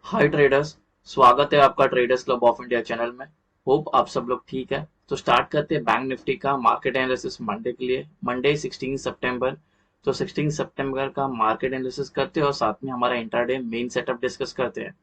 हाय traders. स्वागत है आपका traders club of India channel में। होप आप सब लोग ठीक है। तो स्टार्ट करते हैं बैंक निफ्टी का मार्केट एनालिसिस मंडे के लिए। मंडे 16 सितंबर। तो 16 सितंबर का मार्केट एनालिसिस करते हैं और साथ में हमारा इंट्राडे मेन सेटअप डिस्कस करते हैं।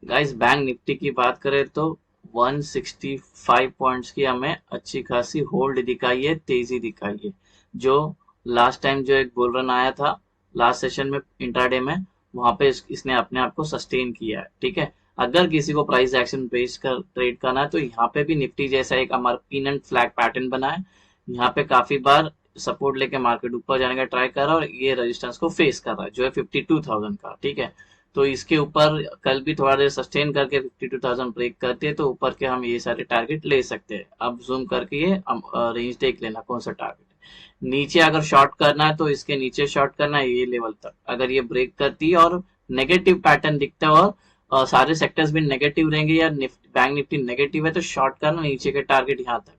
गाइस, बैंक निफ्टी की बात करें तो 165 पॉइंट्स की हमें अच्छी खासी होल्ड दिखाई है, तेजी दिखाई है। जो लास्ट टाइम जो एक बुल रन आया था लास्ट सेशन में इंट्राडे में, वहां पे इसने अपने आप को सस्टेन किया है। ठीक है। अगर किसी को प्राइस एक्शन बेस कर ट्रेड करना है तो यहाँ पे भी निफ्टी जैसा एक हमारा पिन एंड फ्लैग पैटर्न बना है। यहाँ पे काफी बार सपोर्ट लेके मार्केट ऊपर जाने का ट्राई कर रहा है और ये रेजिस्टेंस को फेस कर रहा है जो है 52,000 का। ठीक है। तो इसके ऊपर कल भी थोड़ा देर सस्टेन करके 52,000 ब्रेक करते हैं तो ऊपर के हम ये सारे टारगेट ले सकते हैं। अब जूम करके ये रेंज देख लेना कौन सा टारगेट है। नीचे अगर शॉर्ट करना है तो इसके नीचे शॉर्ट करना है ये लेवल तक। अगर ये ब्रेक करती है और नेगेटिव पैटर्न दिखता है और सारे सेक्टर्स भी नेगेटिव रहेंगे या बैंक निफ्टी नेगेटिव है तो शॉर्ट करना नीचे के टारगेट यहाँ तक।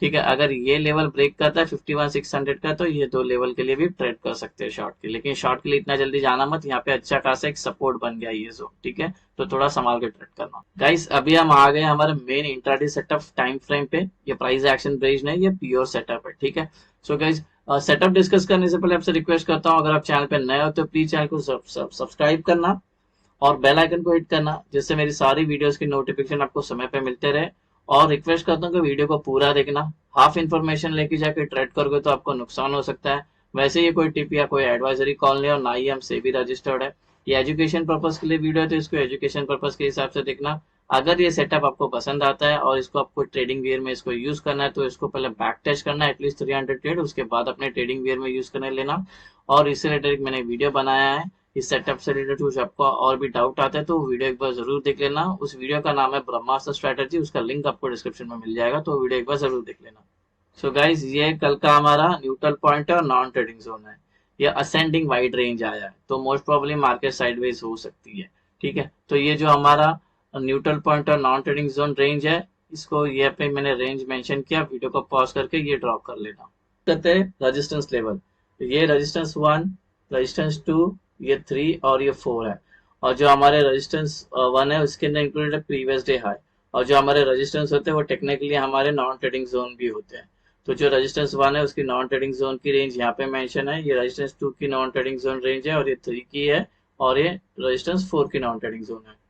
ठीक है। अगर ये लेवल ब्रेक करता है 51,600 का तो ये दो लेवल के लिए भी ट्रेड कर सकते हैं शॉर्ट के। लेकिन शॉर्ट के लिए इतना जल्दी जाना मत, यहाँ पे अच्छा खासा एक सपोर्ट बन गया ये जोन। ठीक है। तो थोड़ा संभाल के ट्रेड करना। गाइस, अभी हम आ गए हमारे main intraday setup time frame पे। ये प्राइस एक्शन बेस्ड नहीं, ये प्योर सेटअप है। ठीक है। सो गाइस, सेटअप डिस्कस करने से पहले आपसे रिक्वेस्ट करता हूँ, अगर आप चैनल पे नए हो तो प्लीज चैनल को सब्सक्राइब करना और बेल आइकन को हिट करना, जिससे मेरी सारी वीडियोस की नोटिफिकेशन आपको समय पे मिलते रहे। और रिक्वेस्ट करता हूँ कि वीडियो को पूरा देखना। हाफ इन्फॉर्मेशन लेके जाके ट्रेड करोगे तो आपको नुकसान हो सकता है। वैसे ये कोई टिप या कोई एडवाइजरी कॉल नहीं और ना ही हम सेबी रजिस्टर्ड है। ये एजुकेशन पर्पज के लिए वीडियो है तो इसको एजुकेशन पर्पज के हिसाब से देखना। अगर ये सेटअप आपको पसंद आता है और इसको आपको ट्रेडिंग वेयर में इसको यूज करना है तो इसको पहले बैक टेस्ट करना है एटलीस्ट 300 ट्रेड, उसके बाद अपने ट्रेडिंग वेयर में यूज करने लेना। और इससे रिलेटेड मैंने वीडियो बनाया है। इस सेटअप से रिलेटेड कुछ आपको और भी डाउट आता है तो वीडियो एक बार जरूर देख लेना। उस वीडियो का नाम है ब्रह्मास्त्र स्ट्रेटेजी, उसका लिंक आपको डिस्क्रिप्शन में मिल जाएगा, तो वीडियो एक बार जरूर देख लेना। सो गाइज, ये कल का हमारा न्यूट्रल पॉइंट है और नॉन ट्रेडिंग जोन है। ये असेंडिंग वाइड रेंज आया है तो मोस्ट प्रॉब्लम मार्केट साइडवेज हो सकती है। ठीक है। तो ये जो हमारा न्यूट्रल पॉइंट और नॉन ट्रेडिंग जोन रेंज है, इसको ये पे मैंने रेंज मेंशन किया, वीडियो को पॉज करके ये ड्रॉ कर लेना। करते हैं रेजिस्टेंस लेवल। ये रेजिस्टेंस 1, रेजिस्टेंस 2, ये 3 और ये 4 है। और जो हमारे रेजिस्टेंस 1 है उसके अंदर इंक्लूडेड है प्रीवियस डे हाई। और जो हमारे रेजिस्टेंस होते हैं वो टेक्निकली हमारे नॉन ट्रेडिंग जोन भी होते हैं। तो जो रेजिस्टेंस 1 है उसकी नॉन ट्रेडिंग जोन की रेंज यहाँ पे मेंशन है। ये रेजिस्टेंस 2 की नॉन ट्रेडिंग जोन रेंज है और ये 3 की है। और ये रेजिस्टेंस 4 की नॉन ट्रेडिंग जोन है।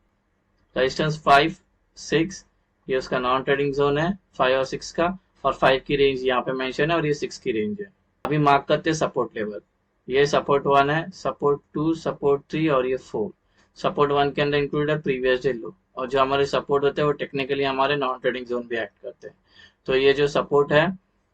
रेजिस्टेंस 5, 6, ये उसका नॉन ट्रेडिंग जोन है 5 और 6 का। और 5 की रेंज यहाँ पे मेंशन है और ये 6 की रेंज है। अभी मार्क करते हैं सपोर्ट लेवल। ये सपोर्ट 1 है, सपोर्ट 2, सपोर्ट 3 और ये 4। सपोर्ट 1 के अंदर इंक्लूड है प्रीवियस डे लो। और जो हमारे सपोर्ट होते हैं वो टेक्निकली हमारे नॉन ट्रेडिंग जोन भी एक्ट करते हैं। तो ये जो सपोर्ट है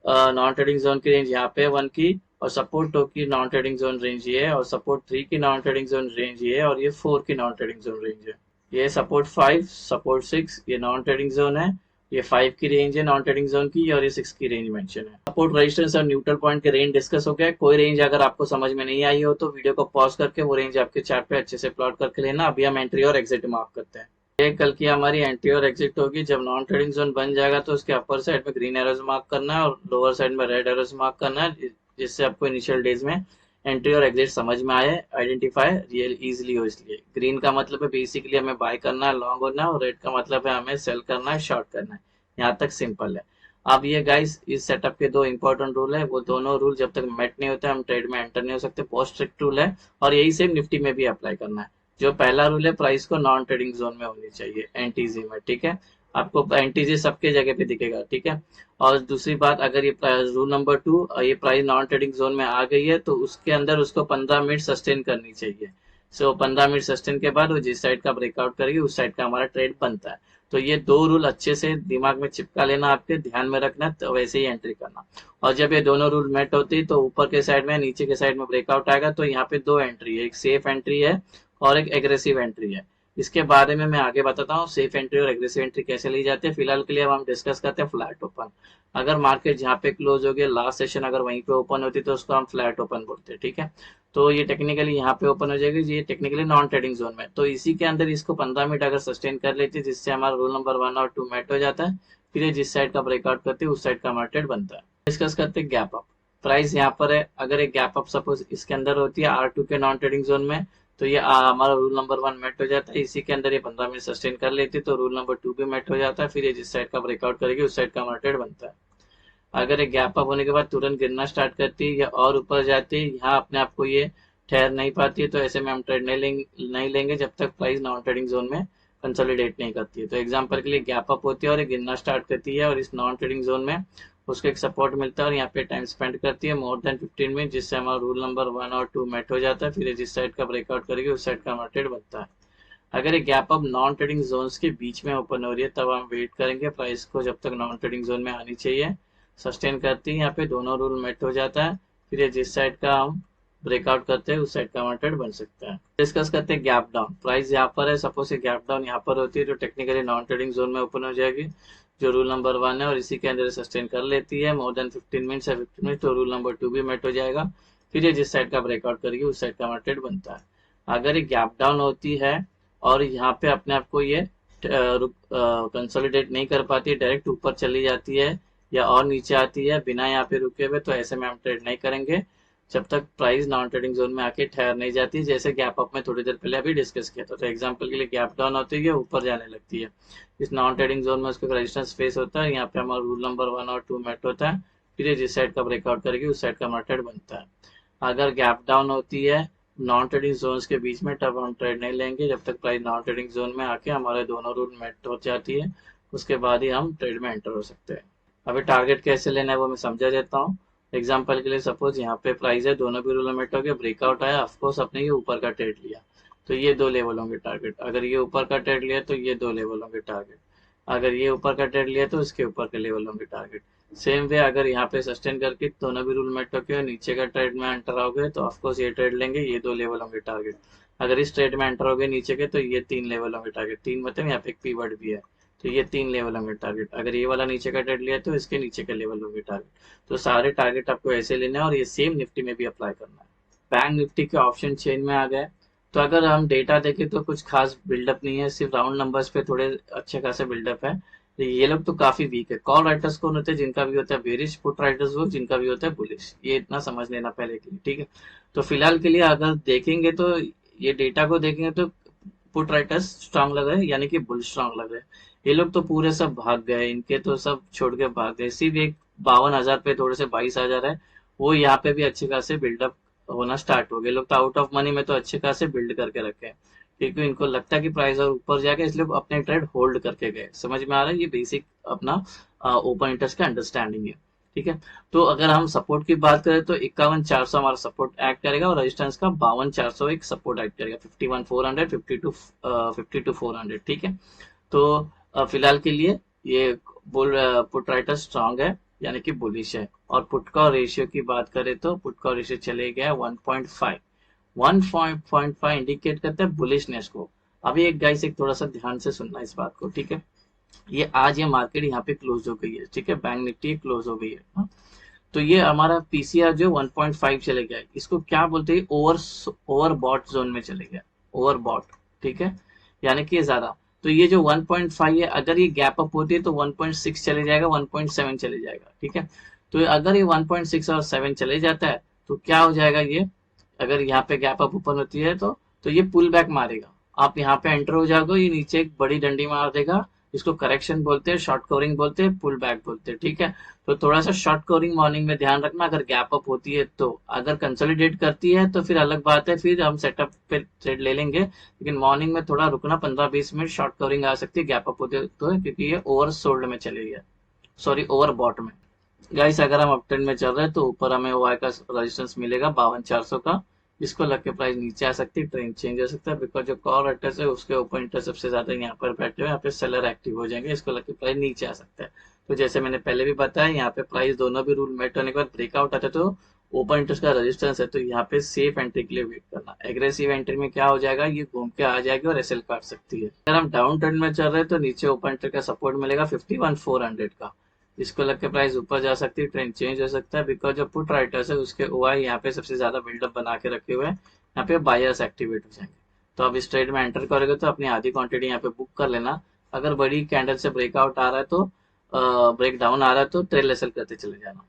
नॉन ट्रेडिंग जोन की रेंज यहाँ पे 1 की, और सपोर्ट 2 की नॉन ट्रेडिंग जोन रेंज ये है, और सपोर्ट 3 की नॉन ट्रेडिंग जोन रेंज ये है, और ये 4 की नॉन ट्रेडिंग जोन रेंज है। ये सपोर्ट 5, सपोर्ट 6 ये नॉन ट्रेडिंग जोन है। ये 5 की रेंज है नॉन ट्रेडिंग जोन की और ये 6 की रेंज मेंशन है। सपोर्ट, रेजिस्टेंस और न्यूट्रल पॉइंट के रेंज डिस्कस हो गया। कोई रेंज अगर आपको समझ में नहीं आई हो तो वीडियो को पॉज करके वो रेंज आपके चार्ट पे अच्छे से प्लॉट करके लेना। अभी हम एंट्री और एग्जिट मार्क करते हैं। ये कल की हमारी एंट्री और एग्जिट होगी। जब नॉन ट्रेडिंग जोन बन जाएगा तो उसके अपर साइड में ग्रीन एरोज मार्क करना है और लोअर साइड में रेड एरोज मार्क करना है, जिससे आपको इनिशियल डेज में एंट्री और एग्जिट समझ में आए, आइडेंटिफाई रियल इजीली हो। इसलिए ग्रीन का मतलब है बेसिकली हमें बाय करना है, लॉन्ग होना है, और रेड का मतलब है हमें सेल करना है, शॉर्ट करना है। यहाँ तक सिंपल है। अब ये गाइस, इस सेटअप के दो इंपॉर्टेंट रूल है। वो दोनों रूल जब तक मेट नहीं होते हम ट्रेड में एंटर नहीं हो सकते। बहुत स्ट्रिक्ट रूल है और यही सेम निफ्टी में भी अप्लाई करना है। जो पहला रूल है, प्राइस को नॉन ट्रेडिंग जोन में होनी चाहिए, एनटीजी में। ठीक है। आपको एनटीजी सबके जगह पे दिखेगा। ठीक है। और दूसरी बात, अगर ये रूल नंबर 2, ये प्राइस नॉन ट्रेडिंग जोन में आ गई है तो उसके अंदर उसको 15 मिनट सस्टेन करनी चाहिए। सो 15 मिनट सस्टेन के बाद वो जिस साइड का ब्रेकआउट करेगी उस साइड का हमारा ट्रेड बनता है। तो ये दो रूल अच्छे से दिमाग में चिपका लेना, आपके ध्यान में रखना, तो वैसे ही एंट्री करना। और जब ये दोनों रूल मेट होती तो ऊपर के साइड में नीचे के साइड में ब्रेकआउट आएगा तो यहाँ पे दो एंट्री है, एक सेफ एंट्री है और एक एग्रेसिव एंट्री है। इसके बारे में मैं आगे बताता हूँ सेफ एंट्री और एग्रेसिव एंट्री कैसे ली जाती है। फिलहाल के लिए अब हम डिस्कस करते हैं फ्लैट ओपन। अगर मार्केट जहाँ पे क्लोज हो गया लास्ट सेशन अगर वहीं पे ओपन होती तो उसको हम फ्लैट ओपन बोलते हैं। ठीक है। तो ये टेक्निकली यहाँ पे ओपन हो जाएगी, ये टेक्निकली नॉन ट्रेडिंग जोन में। तो इसी के अंदर इसको 15 मिनट अगर सस्टेन कर लेती है जिससे हमारा रूल नंबर 1 और 2 मेट हो जाता है, फिर ये जिस साइड का ब्रेकआउट करती है उस साइड का हमारा ट्रेड बनता है। डिस्कस करते हैं गैप अप। प्राइस यहाँ पर है, अगर एक गैप अप सपोज इसके अंदर होती है R2 के नॉन ट्रेडिंग जोन में तो ये हमारा रूल नंबर 1 मेट हो जाता है, इसी के अंदर ये 15 मिनट सस्टेन कर लेती है तो रूल नंबर 2 भी मेट हो जाता है, फिर ये जिस साइड का ब्रेकआउट करेगी उस साइड का हमारा ट्रेड बनता है। अगर ये गैप अप होने के बाद तुरंत गिरना स्टार्ट करती है या और ऊपर जाती है, यहाँ अपने आप को ये ठहर नहीं पाती है, तो ऐसे में हम ट्रेड नहीं लेंगे जब तक प्राइस नॉन ट्रेडिंग जोन में कंसोलिडेट नहीं करती है। तो एग्जांपल के लिए गैप अप होती है और ये गिरना स्टार्ट करती है और इस नॉन ट्रेडिंग जोन में उसको एक सपोर्ट मिलता है और यहाँ पे टाइम स्पेंड करती है मोर देन 15 मिनट, जिससे हमारा रूल नंबर 1 और 2 मेट हो जाता है, फिर ये जिस साइड का ब्रेकआउट करेगी उस साइड का हमारा ट्रेड बनता है। अगर ये gap up non trading zones के बीच में ओपन हो रही है तब हम वेट करेंगे प्राइस को जब तक नॉन ट्रेडिंग जोन में आनी चाहिए, सस्टेन करती है, यहाँ पे दोनों रूल मेट हो जाता है, फिर ये जिस साइड का हम ब्रेकआउट करते हैं उस साइड का हमारा ट्रेड बन सकता है। डिस्कस करते हैं गैप डाउन। प्राइस यहाँ पर है, सपोज ये गैप डाउन यहाँ पर होती है तो टेक्निकली नॉन ट्रेडिंग जोन में ओपन हो जाएगी, जो रूल नंबर 1 है, और इसी के अंदर सस्टेन कर लेती है मोर देन 15 मिनट्स या 15 मिनट, तो रूल नंबर 2 भी मेट हो जाएगा, फिर ये जिस साइड का ब्रेकआउट करेगी उस साइड का हमारा ट्रेड बनता है। अगर ये गैप डाउन होती है और यहाँ पे अपने आप को ये कंसोलिडेट नहीं कर पाती है, डायरेक्ट ऊपर चली जाती है या और नीचे आती है बिना यहाँ पे रुके हुए, तो ऐसे में हम ट्रेड नहीं करेंगे जब तक प्राइस नॉन ट्रेडिंग जोन में आके ठहर नहीं जाती, जैसे गैप अप में थोड़ी देर पहले अभी डिस्कस किया था। तो एग्जांपल के लिए गैप डाउन होती है ऊपर जाने लगती है, इस नॉन ट्रेडिंग जोन में उसको रेजिस्टेंस फेस होता है, यहाँ पे हमारा रूल नंबर 1 और 2 मेट होता है, फिर ये जिस साइड का ब्रेकआउट करेगी उस साइड का हमारा ट्रेड बनता है। अगर गैप डाउन होती है नॉन ट्रेडिंग जोन्स के बीच में तब हम ट्रेड नहीं लेंगे जब तक प्राइस नॉन ट्रेडिंग जोन में आके हमारे दोनों रूल मेट हो जाती है, उसके बाद ही हम ट्रेड में एंटर हो सकते हैं। अभी टारगेट कैसे लेना है वो मैं समझा देता हूँ। एग्जाम्पल के लिए सपोज यहाँ पे प्राइस है, दोनों भी रूल मेट हो गए, ब्रेकआउट आया, ऑफकोर्स अपने ये ऊपर का ट्रेड लिया तो ये 2 लेवल होंगे टारगेट। अगर ये ऊपर का ट्रेड लिया तो ये 2 लेवल होंगे टारगेट। अगर ये ऊपर का ट्रेड लिया तो इसके ऊपर के लेवल होंगे टारगेट। सेम वे अगर यहाँ पे सस्टेन करके दोनों भी रूल मेट होके नीचे का ट्रेड में एंटर हो गए तो ऑफकोर्स ये ट्रेड लेंगे, ये 2 लेवल होंगे टारगेट। अगर इस ट्रेड में एंटर हो गए नीचे के तो ये 3 लेवल होंगे टारगेट। 3 मतलब यहाँ पे एक पीवर्ड भी है, तो ये 3 लेवल होंगे टारगेट। अगर ये वाला नीचे का ट्रेड लिया तो इसके नीचे का लेवल होंगे टारगेट। तो सारे टारगेट आपको ऐसे लेने हैं और ये सेम निफ्टी में भी अप्लाई करना है। बैंक निफ्टी के ऑप्शन चेन में आ गए, तो अगर हम डेटा देखें तो कुछ खास बिल्डअप नहीं है, सिर्फ राउंड नंबर्स पे थोड़े अच्छे खासे बिल्डअप है। तो ये लोग तो काफी वीक है। कॉल राइटर्स कौन होते हैं? जिनका भी होता है बेरिश, पुट राइटर्स वो जिनका भी होता है बुलिश। ये इतना समझ लेना पहले के लिए, ठीक है। तो फिलहाल के लिए अगर देखेंगे तो ये डेटा को देखेंगे तो पुट राइटर्स स्ट्रांग लग रहे हैं, यानी कि बुल स्ट्रांग लग रहे हैं। ये लोग तो पूरे सब भाग गए, इनके तो सब छोड़ के भाग गए। सिर्फ एक 52,000 पे थोड़े से 22,000 है, वो यहाँ पे भी अच्छे खासे बिल्डअप होना स्टार्ट हो गए। लोग तो आउट ऑफ मनी में तो अच्छे खासे बिल्ड करके रखे हैं, क्योंकि इनको लगता है कि प्राइस और ऊपर जाएगा, इसलिए अपने ट्रेड होल्ड करके गए। समझ में आ रहा है? ये बेसिक अपना ओपन इंटरेस्ट का अंडरस्टैंडिंग है, ठीक है। तो अगर हम सपोर्ट की बात करें तो 51,400 हमारा सपोर्ट एक्ट करेगा और रेजिस्टेंस का 52,400 एक सपोर्ट एक्ट करेगा। 51,400, 52,400, ठीक है। तो फिलहाल के लिए ये बुल पुट राइटर स्ट्रांग है, यानी कि बुलिश है। और पुट का रेशियो की बात करें तो पुट का रेशियो चले गया 1.5। 1.5 इंडिकेट करता है बुलिशनेस को। अभी एक गाइस एक थोड़ा सा ध्यान से सुनना इस बात को, ठीक है। ये आज ये मार्केट यहाँ पे क्लोज हो गई है, ठीक है, बैंक निफ्टी क्लोज हो गई है, हाँ? तो ये हमारा पीसीआर जो 1.5 चले गया, इसको क्या बोलते हैं? ओवर बॉट जोन में चले गया, ओवर बॉट, ठीक है, यानी कि ज्यादा। तो ये जो 1.5 है, अगर ये गैप अप होती है तो 1.6 चले जाएगा, 1.7 चले जाएगा, ठीक है। तो अगर ये 1.6 और 7 चले जाता है तो क्या हो जाएगा? ये अगर यहाँ पे गैप अप ओपन होती है तो ये पुल बैक मारेगा। आप यहाँ पे एंटर हो जाओगे, ये नीचे एक बड़ी डंडी मार देगा। इसको करेक्शन बोलते हैं, शॉर्ट कवरिंग बोलते हैं, पुल बैक बोलते हैं, ठीक है। तो थोड़ा सा शॉर्ट कवरिंग मॉर्निंग में ध्यान रखना, अगर गैप अप होती है तो। अगर कंसोलिडेट करती है तो फिर अलग बात है, फिर हम सेटअप पे ट्रेड ले लेंगे, लेकिन मॉर्निंग में थोड़ा रुकना, 15-20 मिनट शॉर्ट कवरिंग आ सकती है गैप अप होती है तो, क्योंकि ये ओवर सोल्ड में चले गया, सॉरी ओवर बॉट में। गाइस अगर हम अपट्रेंड में चल रहे हैं तो ऊपर हमें वाई का रेजिस्टेंस मिलेगा 52,400 का, इसको लग के प्राइस नीचे आ सकती है, ट्रेंड चेंज हो सकता है, बिकॉज जो कॉल राइटर्स है उसके ऊपर इंटरेस्ट सबसे ज्यादा यहाँ पर बैठे हुए, यहाँ पे सेलर एक्टिव हो जाएंगे, इसको लग के प्राइस नीचे आ सकता है। तो जैसे मैंने पहले भी बताया, यहाँ पे प्राइस दोनों भी रूल मेट होने के बाद ब्रेकआउट आता है तो ओपन इंटरेस्ट का रेजिस्टेंस है, तो यहाँ पे सेफ एंट्री के लिए वेट करना। एग्रेसिव एंट्री में क्या हो जाएगा? ये घूम के आ जाएगी और एसएल काट सकती है। अगर हम डाउन ट्रेंड में चल रहे हैं तो नीचे ओपन इंटरेस्ट का सपोर्ट मिलेगा 51,400 का, इसको लग के प्राइस ऊपर जा सकती है, ट्रेंड चेंज हो सकता है, बिकॉज जो पुट राइटर्स है उसके ओआई यहाँ पे सबसे ज्यादा बिल्डअप बना के रखे हुए हैं, यहाँ पे बायर्स एक्टिवेट हो जाएंगे। तो अब इस ट्रेड में एंटर करोगे तो अपनी आधी क्वांटिटी यहाँ पे बुक कर लेना। अगर बड़ी कैंडल से ब्रेकआउट आ रहा है तो ब्रेक डाउन आ रहा है तो ट्रेल एसएल करते चले जाना।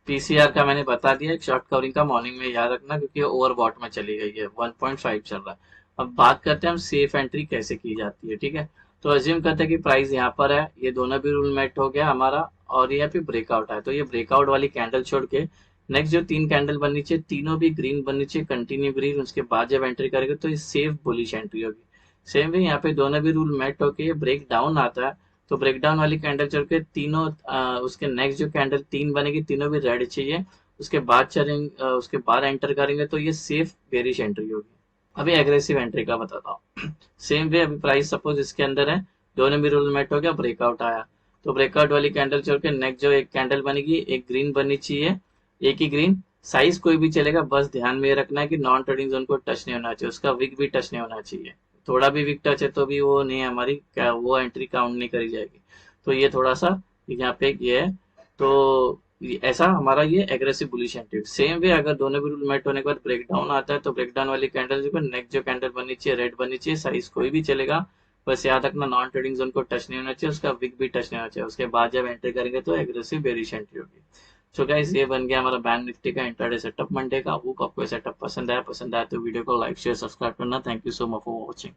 पीसीआर का मैंने बता दिया, एक शॉर्ट कवरिंग का मॉर्निंग में याद रखना क्योंकि ओवरबॉट में चली गई है, 1.5 चल रहा है। अब बात करते हैं हम सेफ एंट्री कैसे की जाती है, ठीक है। तो अज्यूम करते हैं कि प्राइस यहाँ पर है, ये दोनों भी रूल मेट हो गया हमारा, और यहाँ पे ब्रेकआउट है, तो ये ब्रेकआउट वाली कैंडल छोड़ के नेक्स्ट जो तीन कैंडल बननी चाहिए, तीनों भी ग्रीन बननी चाहिए, कंटिन्यू ग्रीन, उसके बाद जब एंट्री करेंगे तो ये सेफ बुलिश एंट्री होगी। सेम वे यहाँ पे दोनों भी रूल मेट होके ब्रेक डाउन आता है, तो ब्रेकडाउन वाली कैंडल चल के तीनों उसके नेक्स्ट जो कैंडल तीन बनेगी, तीनों भी रेड चाहिए, उसके बाद चलेंगे, उसके बाद एंटर करेंगे तो ये सेफ बेरिश एंट्री होगी। अभी एग्रेसिव एंट्री का बताता हूँ। सेम वे अभी प्राइस सपोज इसके अंदर है, दोनों भी रूल मेट हो गया, ब्रेकआउट आया, तो ब्रेकआउट वाली कैंडल चल के नेक्स्ट जो एक कैंडल बनेगी, एक ग्रीन बननी चाहिए, एक ही ग्रीन, साइज कोई भी चलेगा, बस ध्यान में ये रखना है कि नॉन ट्रेडिंग जोन को टच नहीं होना चाहिए, उसका विक भी टच नहीं होना चाहिए। थोड़ा भी विक टच है तो भी वो नहीं, हमारी क्या वो एंट्री काउंट नहीं करी जाएगी। तो ये थोड़ा सा यहाँ पे ये है। तो ऐसा हमारा ये aggressive bullish entry. Same way अगर दोनों भी रूल मेट होने के बाद ब्रेकडाउन आता है, तो ब्रेकडाउन वाली कैंडल जो नेक्स्ट जो कैंडल बननी चाहिए रेड बननी चाहिए, साइज कोई भी चलेगा, बस याद रखना नॉन ट्रेडिंग जोन को टच नहीं होना चाहिए, उसका विक भी टच नहीं होना चाहिए, उसके बाद जब एंट्री करेंगे तो एग्रेसिव बेरिश एंट्री होगी। सो गाइस, ये बन गया हमारा बैंक निफ्टी का इंट्राडे सेटअप मंडे का। होप आपको सेटअप पसंद आया तो वीडियो को लाइक शेयर सब्सक्राइब करना। Thank you so much for watching.